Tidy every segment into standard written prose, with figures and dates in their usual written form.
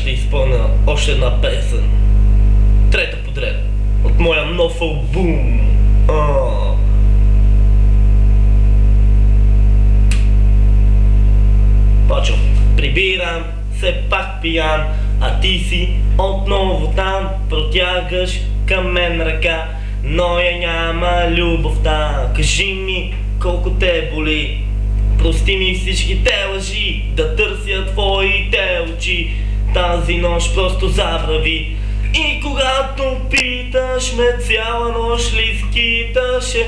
ще изпълня още една песен. Трета подред. От моя нов албум. Почвам. Прибирам се пак пиян, а ти си отново там. Протягаш към мен ръка, но я няма любовта. Кажи ми колко те боли, прости ми всичките лъжи, да търся твоите очи. Тази нощ просто забрави. И когато питаш ме цяла нощ ли скиташе,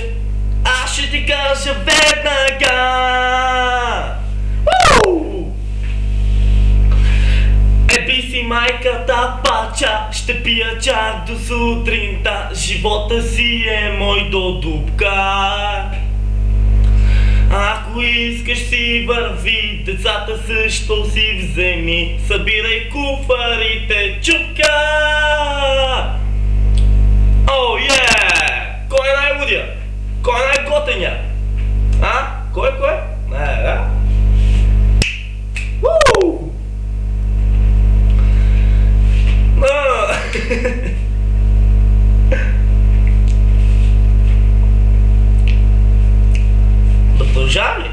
аз ще ти кажа веднага. Еби си майката пача, ще пия чак до сутринта. Живота си е мой до дупка. Ако искаш си върви, децата също си вземи. Събирай куфарите, чупка! О, Кой е най-лудия? Кой е най-готеня? Кой? Да продължавам ли?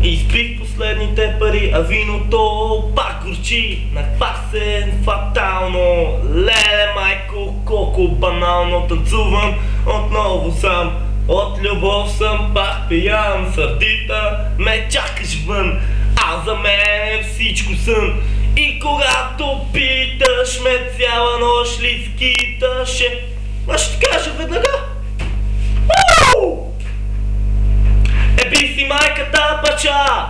Изпих последните пари, а виното пак горчи. Наквасен фатално. Леле майко, колко банално. Танцувам отново сам. От любов съм пак пиян. Сърдита ме чакаш вън, а за мен всичко сън. И когато питаш ме цяла нощ ли скиташе, аз ще ти кажа веднага. Еби си майката пача,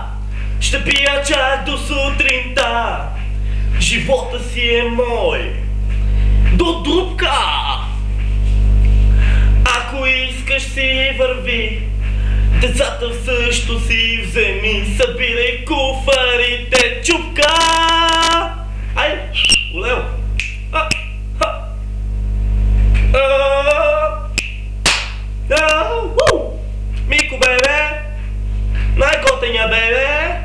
ще пия чак до сутринта. Живота си е мой до дупка. Ако искаш си върви, децата също си вземи. Събирай куфарите, чупка. Ай, улево. Мико, бебе, най-готеня, бебе.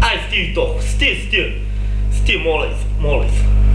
Ай, стига толкова, стига, моля се.